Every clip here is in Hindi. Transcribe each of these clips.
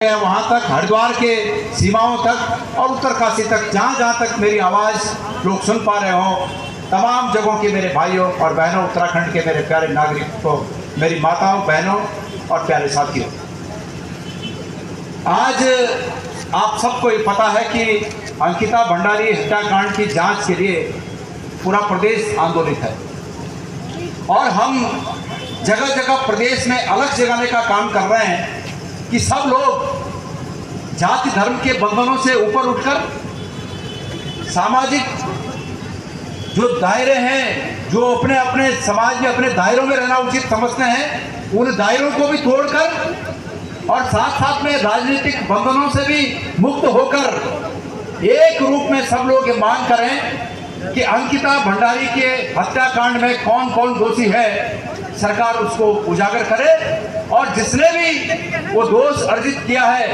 वहां तक, हरिद्वार के सीमाओं तक और उत्तरकाशी तक, जहां जहां तक मेरी आवाज़ लोग सुन पा रहे हों, तमाम जगहों के मेरे भाइयों और बहनों, उत्तराखंड के मेरे प्यारे नागरिकों, मेरी माताओं, बहनों और प्यारे साथियों, आज आप सबको ये पता है कि अंकिता भंडारी हत्याकांड की जांच के लिए पूरा प्रदेश आंदोलित है और हम जगह जगह प्रदेश में अलग जगाने का काम कर रहे हैं कि सब लोग जाति धर्म के बंधनों से ऊपर उठकर सामाजिक जो दायरे हैं, जो अपने अपने समाज में अपने दायरों में रहना उचित समझते हैं, उन दायरों को भी तोड़कर और साथ साथ में राजनीतिक बंधनों से भी मुक्त होकर एक रूप में सब लोग ये मांग करें कि अंकिता भंडारी के हत्याकांड में कौन कौन दोषी है, सरकार उसको उजागर करे और जिसने भी वो दोष अर्जित किया है,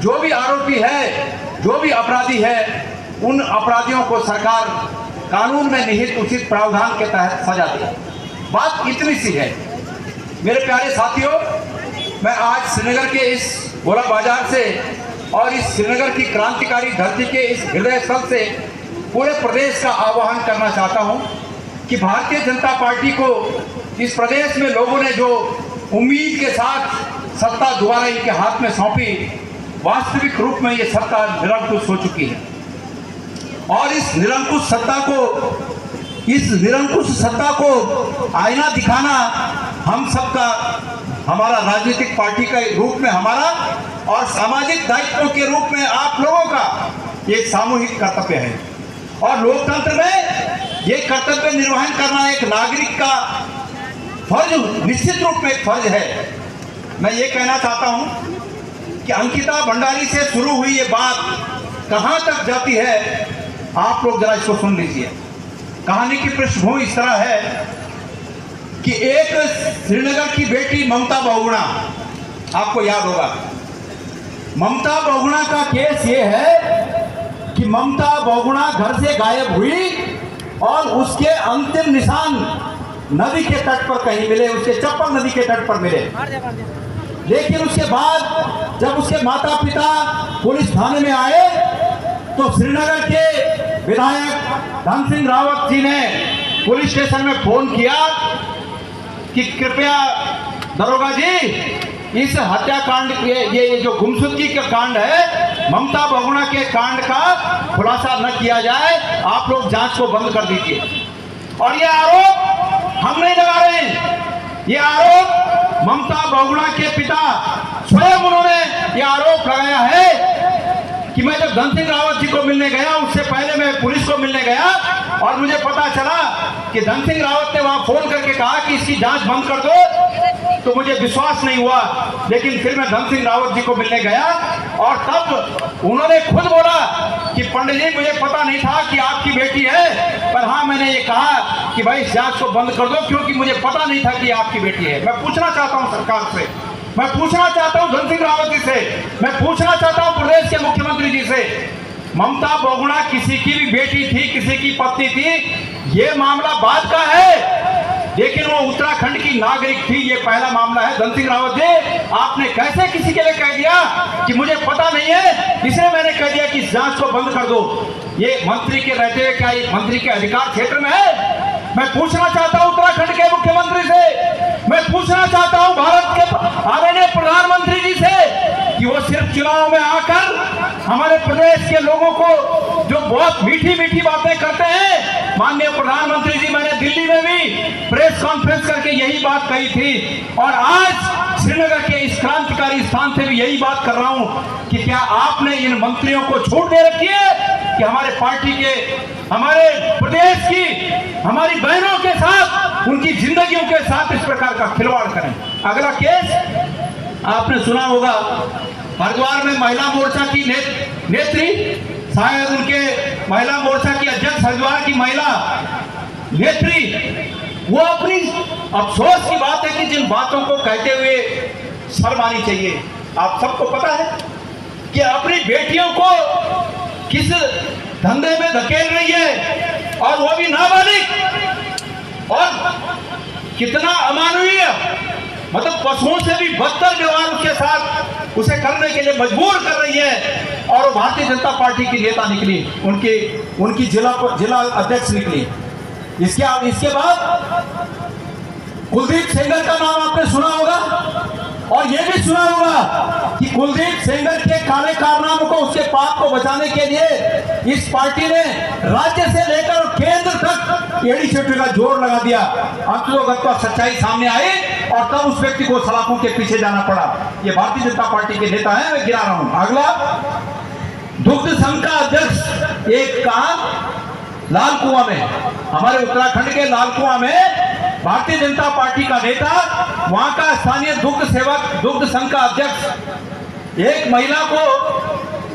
जो भी आरोपी है, जो भी अपराधी है, उन अपराधियों को सरकार कानून में निहित उचित प्रावधान के तहत सजा दे। बात इतनी सी है मेरे प्यारे साथियों। मैं आज श्रीनगर के इस गोला बाजार से और इस श्रीनगर की क्रांतिकारी धरती के इस हृदय स्थल से पूरे प्रदेश का आह्वान करना चाहता हूं कि भारतीय जनता पार्टी को इस प्रदेश में लोगों ने जो उम्मीद के साथ सत्ता दोबारा इनके हाथ में सौंपी, वास्तविक रूप में ये सत्ता निरंकुश हो चुकी है और इस निरंकुश सत्ता को आईना दिखाना हम सबका, हमारा राजनीतिक पार्टी के रूप में हमारा और सामाजिक दायित्वों के रूप में आप लोगों का एक सामूहिक कर्तव्य है और लोकतंत्र में ये कर्तव्य निर्वहन करना एक नागरिक का फर्ज, निश्चित रूप में एक फर्ज है। मैं ये कहना चाहता हूं कि अंकिता भंडारी से शुरू हुई ये बात कहां तक जाती है, आप लोग जरा इसको सुन लीजिए। कहानी की पृष्ठभूमि इस तरह है कि एक श्रीनगर की बेटी ममता बहुगुणा, आपको याद होगा, ममता बहुगुणा का केस ये है कि ममता बहुगुणा घर से गायब हुई और उसके अंतिम निशान नदी के तट पर कहीं मिले, उसके चप्पल नदी के तट पर मिले। लेकिन उसके बाद जब उसके माता पिता पुलिस थाने में आए तो श्रीनगर के विधायक धन सिंह रावत जी ने पुलिस स्टेशन में फोन किया कि कृपया दरोगा जी, इस हत्याकांड के ये जो गुमशुदगी का कांड है, ममता बहुगुणा के कांड का खुलासा न किया जाए, आप लोग जांच को बंद कर दीजिए। और ये आरोप हम नहीं लगा रहे हैं, ये आरोप ममता बहुगुणा के पिता स्वयं उन्होंने ये आरोप लगाया है कि मैं जब धन सिंह रावत जी को मिलने गया, उससे पहले मैं पुलिस को मिलने गया और मुझे पता चला कि धन सिंह रावत ने वहां फोन करके कहा कि इसकी जांच बंद कर दो, तो मुझे विश्वास नहीं हुआ। लेकिन फिर मैं धन सिंह रावत जी को मिलने गया और तब उन्होंने खुद बोला कि पंडित जी, मुझे पता नहीं था कि आपकी बेटी है, पर हाँ मैंने ये कहा कि भाई इस जांच को बंद कर दो क्योंकि मुझे पता नहीं था कि आपकी बेटी है। मैं पूछना चाहता हूँ सरकार से, मैं पूछना चाहता हूं धन सिंह रावत जी से, मैं पूछना चाहता हूं प्रदेश के मुख्यमंत्री जी से, ममता बहुगुणा किसी की भी बेटी थी, किसी की पत्नी थी, ये मामला बाद का है, लेकिन वो उत्तराखंड की नागरिक थी, ये पहला मामला है। धन सिंह रावत जी, आपने कैसे किसी के लिए कह दिया कि मुझे पता नहीं है, इसलिए मैंने कह दिया कि इस जांच को बंद कर दो। ये मंत्री के रहते हुए क्या एक मंत्री के अधिकार क्षेत्र में है? मैं पूछना चाहता हूं उत्तराखंड के मुख्यमंत्री से, मैं पूछना चाहता हूं भारत के आदरणीय प्रधानमंत्री जी से कि वो सिर्फ चुनाव में आकर हमारे प्रदेश के लोगों को जो बहुत मीठी मीठी बातें करते हैं, माननीय प्रधानमंत्री जी, मैंने दिल्ली में भी प्रेस कॉन्फ्रेंस करके यही बात कही थी और आज श्रीनगर के इस क्रांतिकारी स्थान से भी यही बात कर रहा हूं कि क्या आपने इन मंत्रियों को छूट दे रखी है कि हमारे पार्टी के, हमारे प्रदेश की, हमारी बहनों के साथ, उनकी जिंदगियों के साथ इस प्रकार का खिलवाड़ करें। अगला केस आपने सुना होगा, हरिद्वार में महिला मोर्चा की नेत्री, शायद उनके महिला मोर्चा की अध्यक्ष हरिद्वार की महिला नेत्री, वो अपनी अफसोस की बात है कि जिन बातों को कहते हुए शर्म आनी चाहिए। आप सबको पता है कि अपनी बेटियों को किस धंधे में धकेल रही है और वो भी नाबालिग, और कितना अमानवीय मतलब पशुओं से भी बदतर व्यवहार उसके साथ उसे करने के लिए मजबूर कर रही है। और वो भारतीय जनता पार्टी की नेता निकली, उनकी जिला अध्यक्ष निकली। इसके बाद कुलदीप सेंगर का नाम आपने सुना होगा, और ये भी सुना होगा कि कुलदीप सेंगर के काले कारनामों को, उसके पाप को बचाने के लिए इस पार्टी ने राज्य से लेकर केंद्र तक एड़ी चोटी का जोर लगा दिया। अंततः सच्चाई सामने आई और तब उस व्यक्ति को सलाखों के पीछे जाना पड़ा। ये भारतीय जनता पार्टी के नेता हैं, मैं गिरा रहा हूं। अगला, दुग्ध संघ का अध्यक्ष एक कहा लाल कुआं में, हमारे उत्तराखंड के लाल कुआं में भारतीय जनता पार्टी का नेता, वहां का स्थानीय दुग्ध संघ का अध्यक्ष एक महिला को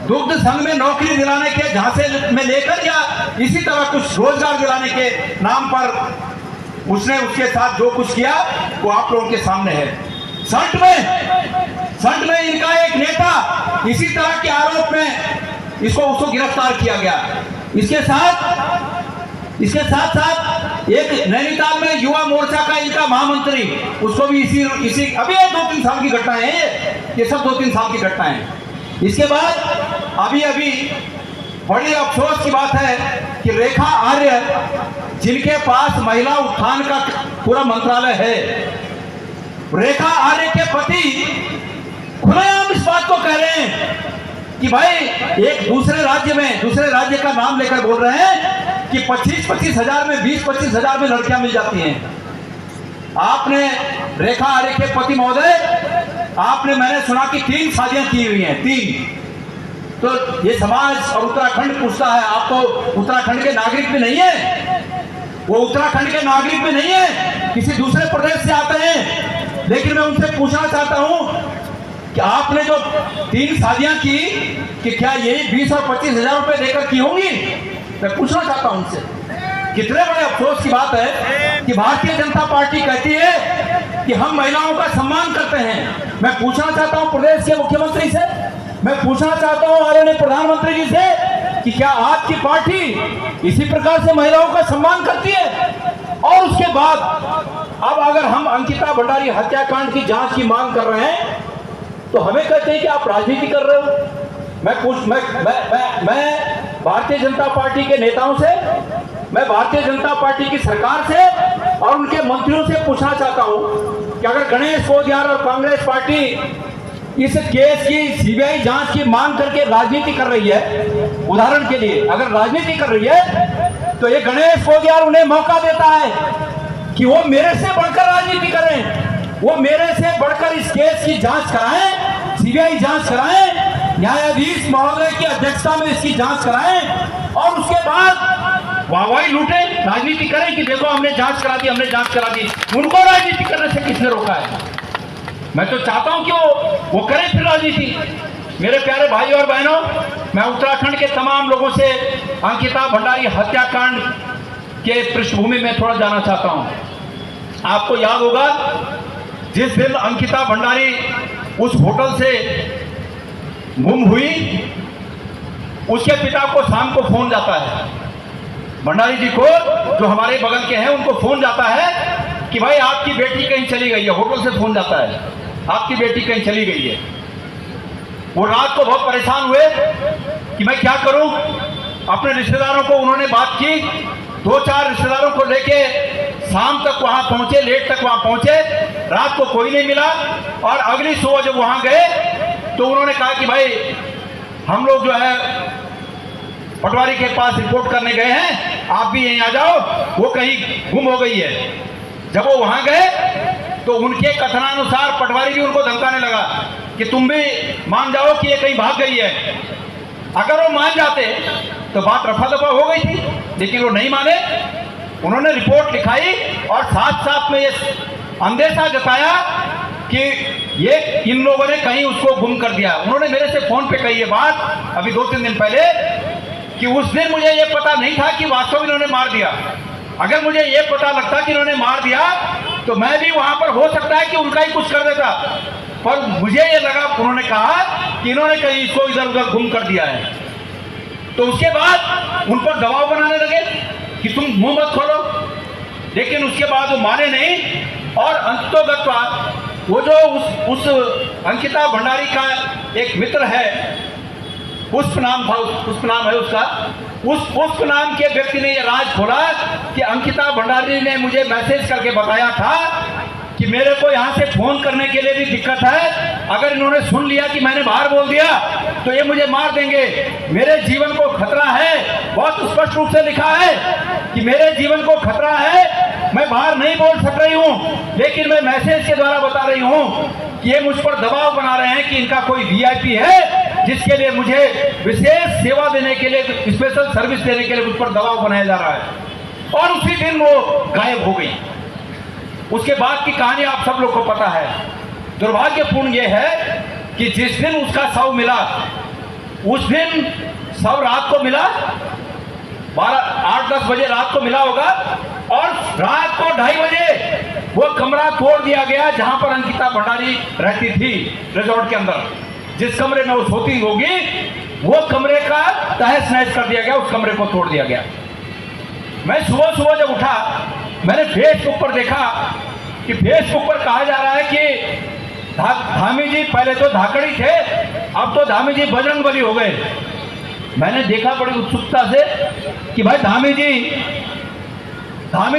दुग्ध संघ में नौकरी दिलाने के झांसे में लेकर या इसी तरह कुछ रोजगार दिलाने के नाम पर उसने उसके साथ जो कुछ किया वो आप लोगों के सामने है। संट में इनका एक नेता इसी तरह के आरोप में उसको गिरफ्तार किया गया। इसके साथ साथ एक नैनीताल में युवा मोर्चा का इनका महामंत्री, उसको भी इसी अभी 2-3 साल की घटनाएं हैं, ये सब 2-3 साल की घटनाएं। इसके बाद अभी बड़ी अफसोस की बात है कि रेखा आर्य, जिनके पास महिला उत्थान का पूरा मंत्रालय है, रेखा आर्य के पति खुलेआम इस बात को कह रहे हैं कि भाई एक दूसरे राज्य का नाम लेकर बोल रहे हैं कि 25-25 हजार में 20-25 हजार में लड़कियां मिल जाती हैं। आपने रेखा आर्य के पति महोदय, मैंने सुना कि 3 शादियां की हुई हैं, 3। तो ये समाज और उत्तराखंड पूछता है, आप तो उत्तराखंड के नागरिक भी नहीं है, वो उत्तराखंड के नागरिक भी नहीं है, किसी दूसरे प्रदेश से आते हैं। लेकिन मैं उनसे पूछना चाहता हूं कि आपने जो 3 शादियां की, कि क्या यही 20 और 25 हजार रुपए देकर की होंगी? मैं पूछना चाहता हूं उनसे। कितने बड़े अफसोस की बात है कि भारतीय जनता पार्टी कहती है कि हम महिलाओं का सम्मान करते हैं। मैं पूछना चाहता हूं प्रदेश के मुख्यमंत्री से, मैं पूछना चाहता हूं आदरणीय प्रधानमंत्री जी से कि क्या आपकी पार्टी इसी प्रकार से महिलाओं का सम्मान करती है? और उसके बाद अब अगर हम अंकिता भंडारी हत्याकांड की जांच की मांग कर रहे हैं तो हमें कहते हैं कि आप राजनीति कर रहे हो। मैं भारतीय जनता पार्टी के नेताओं से, मैं भारतीय जनता पार्टी की सरकार से और उनके मंत्रियों से पूछना चाहता हूं कि अगर गणेश कोदियार और कांग्रेस पार्टी इस केस की सीबीआई जांच की मांग करके राजनीति कर रही है, उदाहरण के लिए अगर राजनीति कर रही है, तो ये गणेश कोदियार उन्हें मौका देता है कि वो मेरे से बढ़कर राजनीति करें, वो मेरे से बढ़कर इस केस की जांच कराएं, सीबीआई जांच कराएं, न्यायाधीश महोदय की अध्यक्षता में इसकी जांच कराएं और उसके बाद वाहवाही लूटे, राजनीति करें कि देखो हमने जांच करा दी, हमने जांच करा दी। उनको राजनीति करने से किसने रोका है? मैं तो चाहता हूं कि वो करें फिर राजनीति। मेरे प्यारे भाई और बहनों, मैं उत्तराखंड के तमाम लोगों से अंकिता भंडारी हत्याकांड के पृष्ठभूमि में थोड़ा जानना चाहता हूं। आपको याद होगा जिस दिन अंकिता भंडारी उस होटल से गुम हुई, उसके पिता को शाम को फोन जाता है, भंडारी जी को जो हमारे बगल के हैं उनको फोन जाता है कि भाई आपकी बेटी कहीं चली गई है। होटल से फोन जाता है आपकी बेटी कहीं चली गई है। वो रात को बहुत परेशान हुए कि मैं क्या करूं। अपने रिश्तेदारों को उन्होंने बात की, 2-4 रिश्तेदारों को लेके शाम तक वहां पहुंचे, लेट तक वहां पहुंचे, रात को कोई नहीं मिला। और अगली सुबह जब वहां गए तो उन्होंने कहा कि भाई हम लोग जो है पटवारी के पास रिपोर्ट करने गए हैं, आप भी यहीं आ जाओ, वो कहीं गुम हो गई है। जब वो वहां गए तो उनके कथनानुसार पटवारी भी उनको धमकाने लगा कि तुम भी मान जाओ कि ये कहीं भाग गई है। अगर वो मान जाते तो बात रफा दफा हो गई थी, लेकिन वो नहीं माने। उन्होंने रिपोर्ट लिखाई और साथ साथ में ये अंदेशा जताया कि ये इन लोगों ने कहीं उसको गुम कर दिया। उन्होंने मेरे से फोन पे कही ये बात अभी 2-3 दिन पहले कि उस दिन मुझे ये पता नहीं था कि वास्तव में इन्होंने मार दिया। अगर मुझे ये पता लगता कि इन्होंने मार दिया तो मैं भी वहां पर हो सकता है कि उनका ही कुछ कर देता, पर मुझे ये लगा, उन्होंने कहा कि इन्होंने कहीं इसको इधर उधर गुम कर दिया है। तो उसके बाद उन पर दबाव बनाने लगे कि तुम मुंह मत खोलो, लेकिन उसके बाद वो माने नहीं और अंततोगत्वा वो जो उस अंकिता भंडारी का एक मित्र है, पुष्प नाम था, पुष्प नाम है उसका, उस पुष्प नाम के व्यक्ति ने यह राज खोला कि अंकिता भंडारी ने मुझे मैसेज करके बताया था कि मेरे को यहाँ से फोन करने के लिए भी दिक्कत है, अगर इन्होंने सुन लिया कि मैंने बाहर बोल दिया तो ये मुझे मार देंगे, मेरे जीवन को खतरा है। बहुत स्पष्ट रूप से लिखा है कि मेरे जीवन को खतरा है, मैं बाहर नहीं बोल सक रही हूँ, लेकिन मैं मैसेज के द्वारा बता रही हूँ कि ये मुझ पर दबाव बना रहे हैं कि इनका कोई वीआईपी है जिसके लिए मुझे विशेष सेवा देने के लिए, स्पेशल सर्विस देने के लिए मुझ पर दबाव बनाया जा रहा है। और उसी दिन वो गायब हो गई। उसके बाद की कहानी आप सब लोग को पता है। दुर्भाग्यपूर्ण ये है कि जिस दिन उसका शव मिला, उस दिन शव रात को मिला, 8-10 बजे रात को मिला होगा, और रात को 2:30 बजे वो कमरा तोड़ दिया गया जहां पर अंकिता भंडारी रहती थी रिजॉर्ट के अंदर। जिस कमरे में वो सोती होगी वो कमरे का तहस नहस कर दिया गया, उस कमरे को तोड़ दिया गया। मैं सुबह सुबह जब उठा, मैंने फेसबुक पर देखा कि फेसबुक पर कहा जा रहा है कि धामी जी पहले तो धाकड़ी थे, अब तो धामी जी बजरंगबली हो गए। मैंने देखा बड़ी उत्सुकता से कि भाई धामी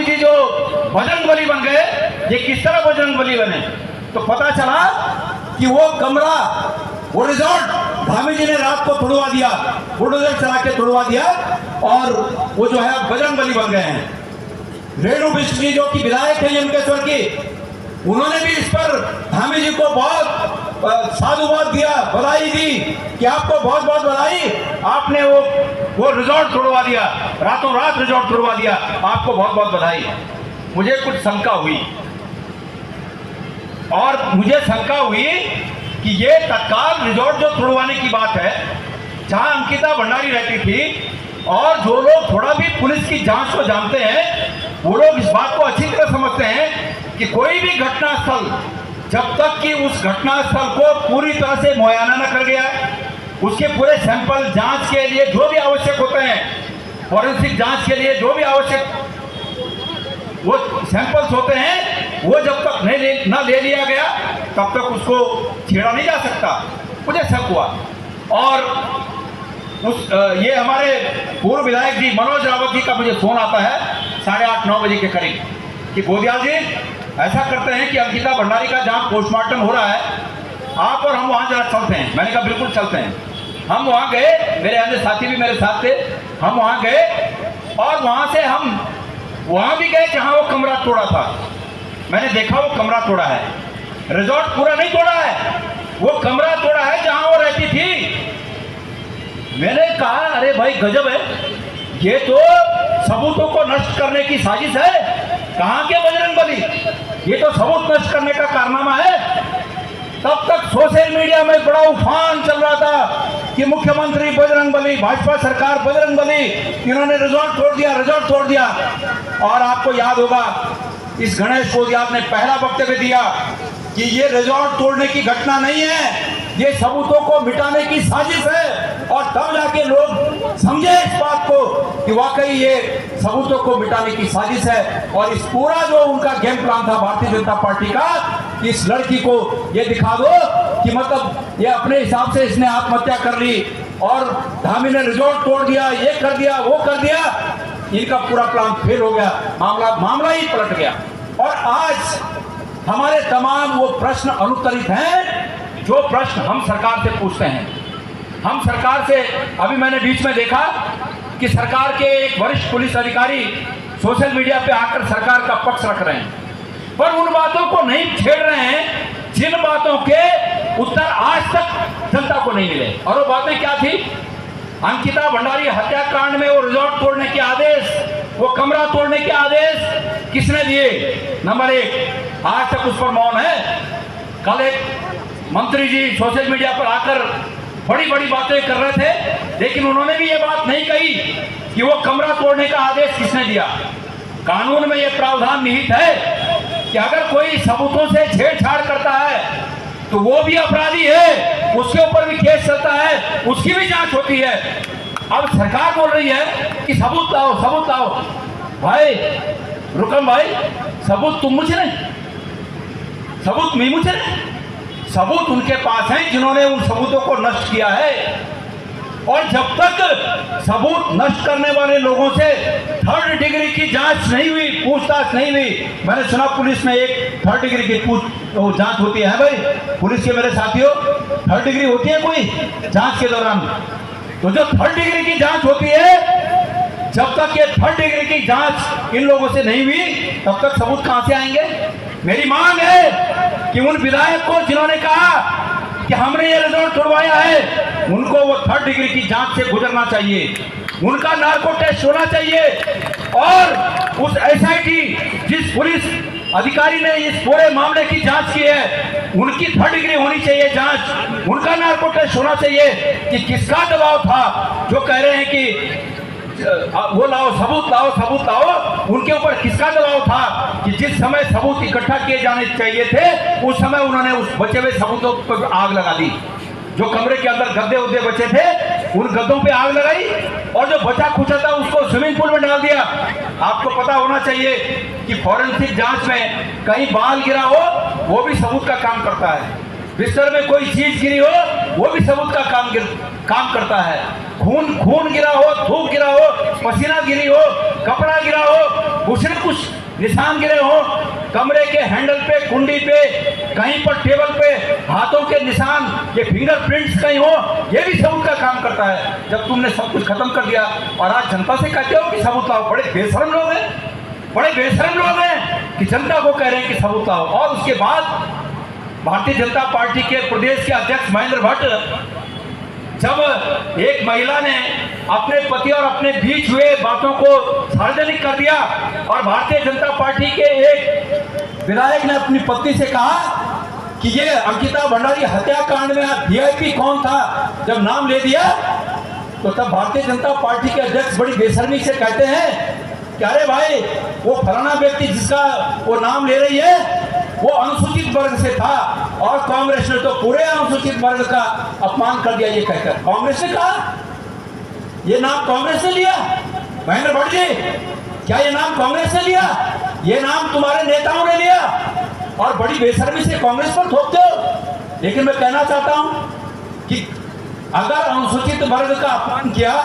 जी जो बजरंगबली बन गए, ये किस तरह बजरंगबली बने? तो पता चला कि वो कमरा, वो रिजॉर्ट धामी जी ने रात को तोड़वा दिया, बुलडोजर चला के तोड़वा दिया, और वो जो है बजरंगबली बन गए हैं। रेणु बिष्ट जी जो कि विधायक है यमकेश्वर की, उन्होंने भी इस पर धामी जी को बहुत साधुवाद दिया, बधाई दी कि आपको बहुत बहुत बधाई, आपने वो रिजॉर्ट तोड़वा दिया, रातों रात रिजॉर्ट तोड़वा दिया, आपको बहुत बहुत बधाई। मुझे कुछ शंका हुई, और मुझे शंका हुई कि ये तत्काल रिजॉर्ट जो तोड़वाने की बात है, जहां अंकिता भंडारी रहती थी, और जो लोग थोड़ा भी पुलिस की जांच को जानते हैं वो लोग इस बात को अच्छी तरह समझते हैं कि कोई भी घटनास्थल, जब तक कि उस घटनास्थल को पूरी तरह से मुआयना न कर गया, उसके पूरे सैंपल जांच के लिए जो भी आवश्यक होते हैं, फॉरेंसिक जांच के लिए जो भी आवश्यक वो सैंपल्स होते हैं, वो जब तक न ले लिया गया तब तक उसको छेड़ा नहीं जा सकता। मुझे शक हुआ, और ये हमारे पूर्व विधायक जी मनोज रावत जी का मुझे फोन आता है 8:30-9 बजे के करीब कि गोदियाल जी ऐसा करते हैं कि अंकिता भंडारी का जहाँ पोस्टमार्टम हो रहा है, आप और हम वहाँ जरा चलते हैं। मैंने कहा बिल्कुल चलते हैं। हम वहाँ गए, मेरे अन्य साथी भी मेरे साथ थे, हम वहाँ गए, और वहाँ से हम वहाँ भी गए जहाँ वो कमरा तोड़ा था। मैंने देखा वो कमरा तोड़ा है, रिजॉर्ट पूरा नहीं तोड़ा है, वो कमरा तोड़ा है जहाँ वो रहती थी। मैंने कहा अरे भाई गजब है, ये तो सबूतों को नष्ट करने की साजिश है। कहाँ के बजरंगबली, ये तो सबूत नष्ट करने का कारनामा है। तब तक सोशल मीडिया में बड़ा उफान चल रहा था कि मुख्यमंत्री बजरंगबली, भाजपा सरकार बजरंगबली, इन्होंने रिजॉर्ट तोड़ दिया, रिजॉर्ट तोड़ दिया। और आपको याद होगा इस गणेश गोदियाल ने पहला वक्तव्य दिया कि ये रिजॉर्ट तोड़ने की घटना नहीं है, ये सबूतों को मिटाने की साजिश है। और तब जाके लोग समझे इस बात को कि वाकई ये सबूतों को मिटाने की साजिश है। और इस पूरा जो उनका गेम प्लान था भारतीय जनता पार्टी का, इस लड़की को ये दिखा दो कि मतलब ये अपने हिसाब से इसने आत्महत्या कर ली, और धामी ने रिजॉर्ट तोड़ दिया, ये कर दिया, वो कर दिया। इनका पूरा प्लान फेल हो गया, मामला ही पलट गया। और आज हमारे तमाम वो प्रश्न अनुत्तरित हैं जो प्रश्न हम सरकार से पूछते हैं। हम सरकार से, अभी मैंने बीच में देखा कि सरकार के एक वरिष्ठ पुलिस अधिकारी सोशल मीडिया पे आकर सरकार का पक्ष रख रहे हैं, पर उन बातों को नहीं छेड़ रहे हैं जिन बातों के उत्तर आज तक जनता को नहीं मिले। और वो बातें क्या थी? अंकिता भंडारी हत्याकांड में वो रिजॉर्ट तोड़ने के आदेश, वो कमरा तोड़ने के आदेश किसने दिए? नंबर 1, आज तक उस पर मौन है। कल एक मंत्री जी सोशल मीडिया पर आकर बड़ी बड़ी बातें कर रहे थे, लेकिन उन्होंने भी ये बात नहीं कही कि वो कमरा तोड़ने का आदेश किसने दिया। कानून में ये प्रावधान निहित है कि अगर कोई सबूतों से छेड़छाड़ करता है तो वो भी अपराधी है, उसके ऊपर भी केस चलता है, उसकी भी जांच होती है। अब सरकार बोल रही है कि सबूत लाओ, सबूत लाओ। भाई रुकम भाई, सबूत तुम मुझे नहीं, सबूत मीमुचे सबूत उनके पास हैं जिन्होंने उन सबूतों को नष्ट किया है। और जब तक सबूत नष्ट करने वाले लोगों से 3rd डिग्री की जांच नहीं हुई, पूछताछ नहीं हुई, मैंने सुना पुलिस में एक 3rd डिग्री की जांच होती है भाई, पुलिस के मेरे साथियों 3rd डिग्री होती है कोई जांच के दौरान? तो जो 3rd डिग्री की जांच होती है, जब तक ये 3rd डिग्री की जांच इन लोगों से नहीं हुई तब तक सबूत कहां से आएंगे? मेरी मांग है कि उन विधायक को जिन्होंने कहा कि हमने ये रिजल्ट तोड़वाया है, उनको वो 3rd डिग्री की जांच से गुजरना चाहिए, उनका नार्को टेस्ट होना चाहिए। और उस एसआईटी जिस पुलिस अधिकारी ने इस पूरे मामले की जांच की है, उनकी 3rd डिग्री होनी चाहिए जांच, उनका नार्को टेस्ट होना चाहिए कि किसका दबाव था जो कह रहे हैं कि वो लाओ सबूत लाओ सबूत लाओ, उनके ऊपर किसका दबाव था कि जिस समय सबूत इकट्ठा किए जाने चाहिए थे उस समय उन्होंने उस बचे हुए सबूतों पर आग लगा दी। जो कमरे के अंदर गद्दे उद्दे बचे थे उन गद्दों पे आग लगाई और जो बचा खुचा था उसको स्विमिंग पूल में डाल दिया। आपको पता होना चाहिए कि फॉरेंसिक जांच में कहीं बाल गिरा हो वो भी सबूत का काम करता है, बिस्तर में कोई चीज गिरी हो वो भी सबूत का काम करता है, खून गिरा हो, थूक गिरा हो, पसीना गिरी हो, कपड़ा गिरा हो, कुछ निशान गिरे हो, कमरे के हैंडल पे, कुंडी पे, कहीं पर टेबल पे हाथों के निशान, ये फिंगरप्रिंट्स कहीं हो, ये भी सबूत का काम करता है। जब तुमने सब कुछ खत्म कर दिया और आज जनता से कहते हो कि सबूत लाओ, बड़े बेशरम लोग हैं, बड़े बेशरम लोग हैं कि जनता को कह रहे हैं कि सबूत लाओ। और उसके बाद भारतीय जनता पार्टी के प्रदेश के अध्यक्ष महेंद्र भट्ट, जब एक महिला ने अपने पति और अपने बीच हुए बातों को सार्वजनिक कर दिया और भारतीय जनता पार्टी के एक विधायक ने अपनी पत्नी से कहा कि ये अंकिता भंडारी हत्याकांड में वीआईपी कौन था, जब नाम ले दिया तो तब भारतीय जनता पार्टी के अध्यक्ष बड़ी बेशर्मी से कहते हैं कि अरे भाई वो फलाना व्यक्ति जिसका वो नाम ले रही है वो अनुसूचित वर्ग से था और कांग्रेस ने तो पूरे अनुसूचित वर्ग का अपमान कर दिया ये कहकर। कांग्रेस ने कहा, ये नाम कांग्रेस ने लिया? महेंद्र भट्ट जी, क्या ये नाम कांग्रेस ने लिया? ये नाम तुम्हारे नेताओं ने लिया और बड़ी बेशर्मी से कांग्रेस पर थोपते हो। लेकिन मैं कहना चाहता हूं कि अगर अनुसूचित वर्ग का अपमान किया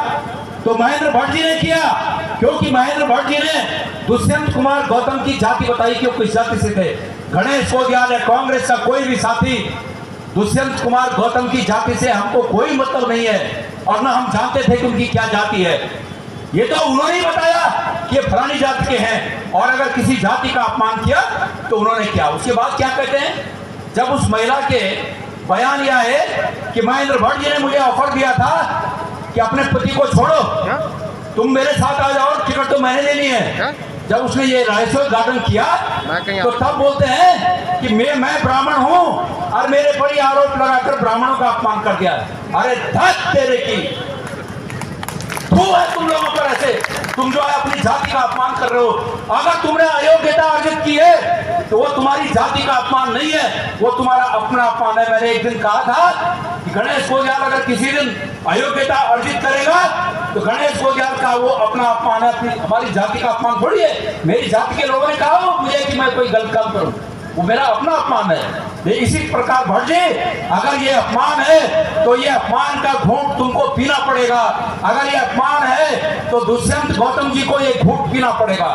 तो महेंद्र भट्ट जी ने किया, क्योंकि महेंद्र भट्ट जी ने दुष्यंत कुमार गौतम की जाति बताई कि वो किस जाति से थे। गणेश कोदियाल है कांग्रेस का कोई भी साथी, दुष्यंत कुमार गौतम की जाति से हमको कोई मतलब नहीं है और ना हम जानते थे कि उनकी क्या जाति है। ये तो उन्होंने ही बताया कि ये फलानी जाति के हैं और अगर किसी जाति का अपमान किया तो उन्होंने किया। उसके बाद क्या कहते हैं, जब उस महिला के बयान यह है कि महेंद्र भट्ट जी ने मुझे ऑफर दिया था कि अपने पति को छोड़ो, तुम मेरे साथ आ जाओ, टिकट तो मैंने लेनी है। जब उसने ये रायसोर गार्डन किया तो तब बोलते हैं कि मैं ब्राह्मण हूं और मेरे पर ही आरोप लगाकर ब्राह्मणों का अपमान कर दिया। अरे धत तेरे की, तू है तुम लोगों पर ऐसे, तुम जो है अपनी जाति का अपमान कर रहे हो। अगर तुमने अयोग्यता अर्जित की है तो वो तुम्हारी जाति का अपमान नहीं है, वो तुम्हारा अपना अपमान है। मैंने एक दिन कहा था कि गणेश कोदियाल अगर किसी दिन अयोग्यता अर्जित करेगा तो गणेश कोदियाल का वो अपना अपमान है, अपनी हमारी जाति का अपमान थोड़ी है। मेरी जाति के लोगों ने कहा मुझे कि मैं कोई गलत काम करूं, वो मेरा अपना अपमान है। इसी प्रकार भट्ट जी, अगर ये अपमान है तो ये अपमान का घूंट तुमको पीना पड़ेगा। अगर ये अपमान है तो दुष्यंत गौतम जी को ये घूंट पीना पड़ेगा।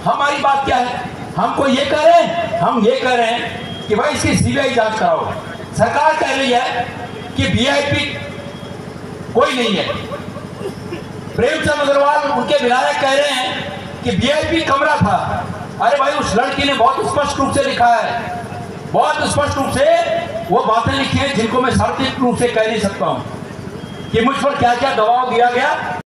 हमारी बात क्या है, हमको ये कह रहे हैं, हम ये कह रहे हैं कि भाई इसकी सीबीआई जांच कराओ। सरकार कह रही है कि वीआईपी कोई नहीं है। प्रेमचंद अग्रवाल उनके विधायक कह रहे हैं कि वीआईपी कमरा था। अरे भाई उस लड़की ने बहुत स्पष्ट रूप से लिखा है, बहुत स्पष्ट रूप से वो बातें लिखी हैं जिनको मैं सार्वजनिक रूप से कह नहीं सकता हूं कि मुझ पर क्या क्या दबाव दिया गया।